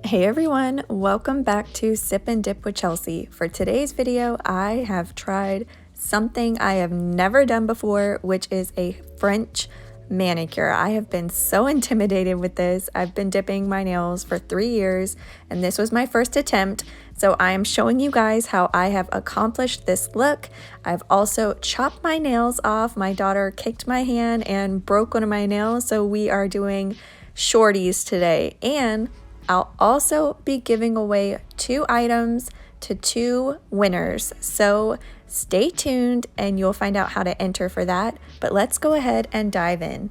Hey everyone, welcome back to Sip and Dip with Chelsea. For today's video, I have tried something I have never done before, which is a French manicure. I have been so intimidated with this. I've been dipping my nails for 3 years, and this was my first attempt. So I am showing you guys how I have accomplished this look. I've also chopped my nails off. My daughter kicked my hand and broke one of my nails, so we are doing shorties today. And I'll also be giving away 2 items to 2 winners. So stay tuned and you'll find out how to enter for that. But let's go ahead and dive in.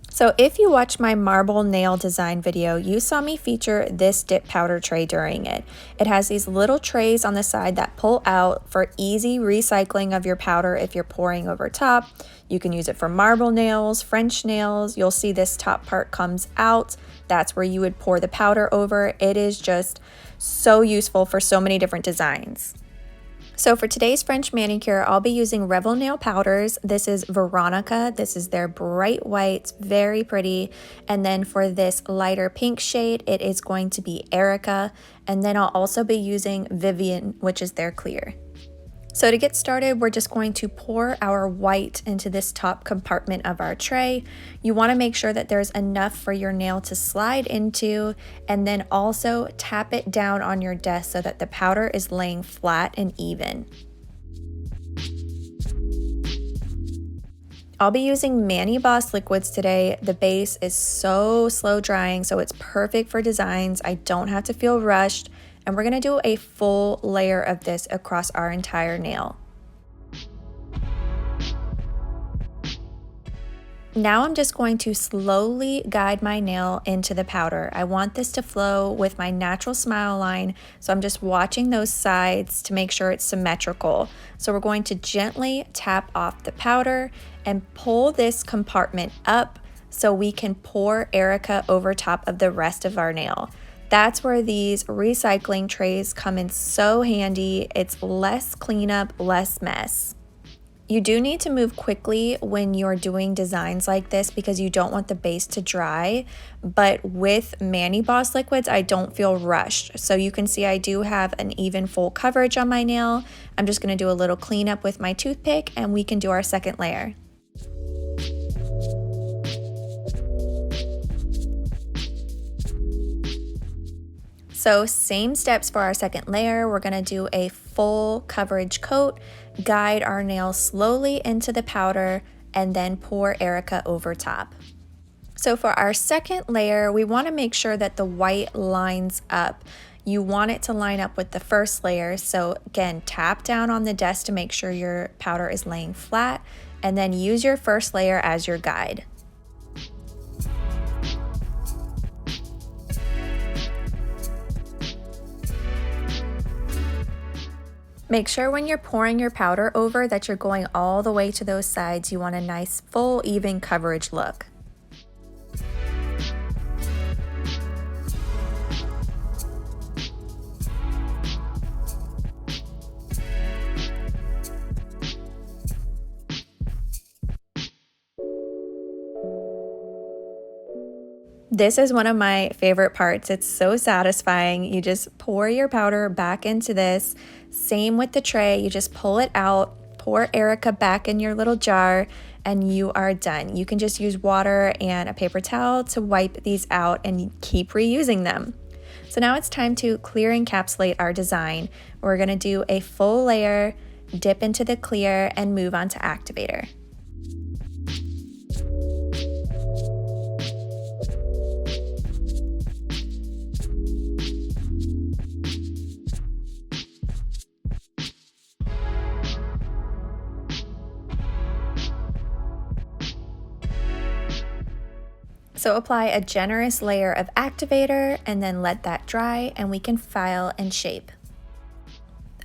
So if you watched my marble nail design video, you saw me feature this dip powder tray during it. It has these little trays on the side that pull out for easy recycling of your powder if you're pouring over top. You can use it for marble nails, French nails. You'll see this top part comes out. That's where you would pour the powder over. It is just so useful for so many different designs. So for today's French manicure, I'll be using Revel nail powders. This is Veronica. This is their bright white, very pretty. And then for this lighter pink shade, it is going to be Erica. And then I'll also be using Vivian, which is their clear. So to get started, we're just going to pour our white into this top compartment of our tray. You want to make sure that there's enough for your nail to slide into, and then also tap it down on your desk so that the powder is laying flat and even. I'll be using Mani Boss liquids today. The base is so slow drying, so it's perfect for designs. I don't have to feel rushed. And we're gonna do a full layer of this across our entire nail. Now I'm just going to slowly guide my nail into the powder. I want this to flow with my natural smile line, so I'm just watching those sides to make sure it's symmetrical. So we're going to gently tap off the powder and pull this compartment up so we can pour Erica over top of the rest of our nail. That's where these recycling trays come in so handy. It's less cleanup, less mess. You do need to move quickly when you're doing designs like this because you don't want the base to dry. But with Mani Boss liquids, I don't feel rushed. So you can see I do have an even full coverage on my nail. I'm just gonna do a little cleanup with my toothpick and we can do our second layer. So same steps for our second layer. We're gonna do a full coverage coat, guide our nail slowly into the powder, and then pour Erica over top. So for our second layer, we wanna make sure that the white lines up. You want it to line up with the first layer. So again, tap down on the desk to make sure your powder is laying flat, and then use your first layer as your guide. Make sure when you're pouring your powder over that you're going all the way to those sides. You want a nice, full, even coverage look. This is one of my favorite parts. It's so satisfying. You just pour your powder back into this. Same with the tray. You just pull it out, pour Erica back in your little jar, and you are done. You can just use water and a paper towel to wipe these out and keep reusing them. So now it's time to clear encapsulate our design. We're gonna do a full layer, dip into the clear, and move on to activator. So apply a generous layer of activator and then let that dry and we can file and shape.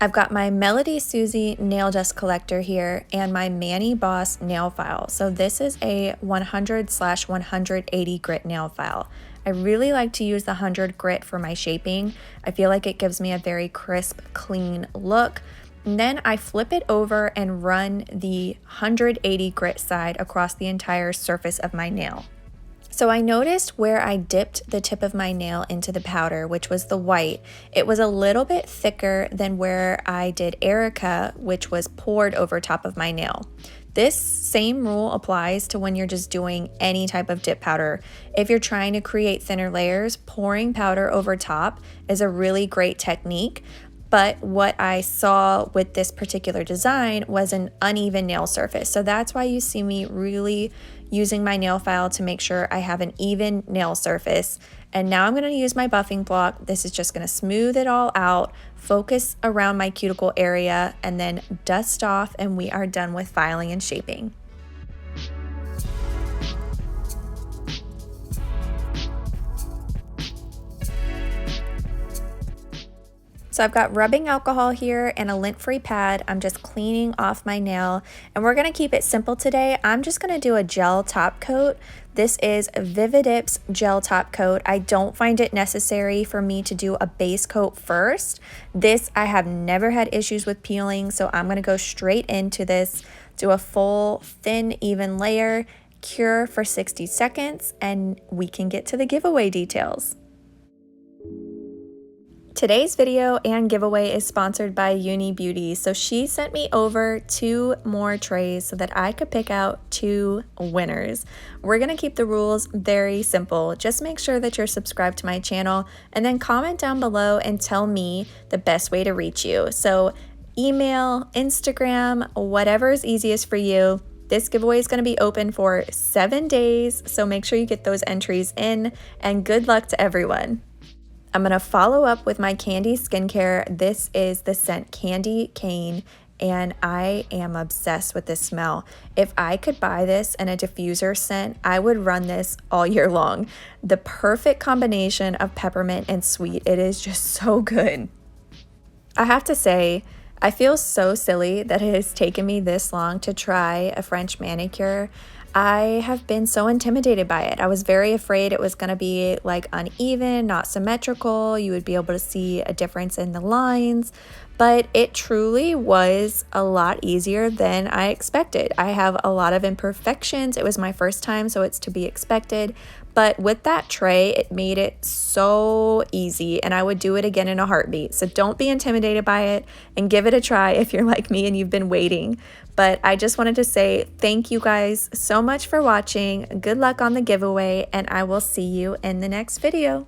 I've got my Melody Susie nail dust collector here and my Mani Boss nail file. So this is a 100/180 grit nail file. I really like to use the 100 grit for my shaping. I feel like it gives me a very crisp, clean look. And then I flip it over and run the 180 grit side across the entire surface of my nail. So I noticed where I dipped the tip of my nail into the powder, which was the white, it was a little bit thicker than where I did Erica, which was poured over top of my nail. This same rule applies to when you're just doing any type of dip powder. If you're trying to create thinner layers, pouring powder over top is a really great technique. But what I saw with this particular design was an uneven nail surface. So that's why you see me really using my nail file to make sure I have an even nail surface. And now I'm going to use my buffing block. This is just going to smooth it all out, focus around my cuticle area, and then dust off, and we are done with filing and shaping. So I've got rubbing alcohol here and a lint-free pad. I'm just cleaning off my nail, and we're gonna keep it simple today. I'm just gonna do a gel top coat. This is VIVIDip's gel top coat. I don't find it necessary for me to do a base coat first. This, I have never had issues with peeling, so I'm gonna go straight into this, do a full, thin, even layer, cure for 60 seconds, and we can get to the giveaway details. Today's video and giveaway is sponsored by Uni Beauty. So she sent me over 2 more trays so that I could pick out 2 winners. We're gonna keep the rules very simple. Just make sure that you're subscribed to my channel and then comment down below and tell me the best way to reach you. So email, Instagram, whatever is easiest for you. This giveaway is gonna be open for 7 days, so make sure you get those entries in, and good luck to everyone. I'm gonna follow up with my Candy skincare. This is the scent Candy Cane, and I am obsessed with this smell. If I could buy this in a diffuser scent, I would run this all year long. The perfect combination of peppermint and sweet. It is just so good. I have to say, I feel so silly that it has taken me this long to try a French manicure. I have been so intimidated by it. I was very afraid it was going to be like uneven, not symmetrical. You would be able to see a difference in the lines, but it truly was a lot easier than I expected. I have a lot of imperfections. It was my first time, so it's to be expected. But with that tray, it made it so easy, and I would do it again in a heartbeat. So don't be intimidated by it and give it a try if you're like me and you've been waiting. But I just wanted to say thank you guys so much for watching. Good luck on the giveaway, and I will see you in the next video.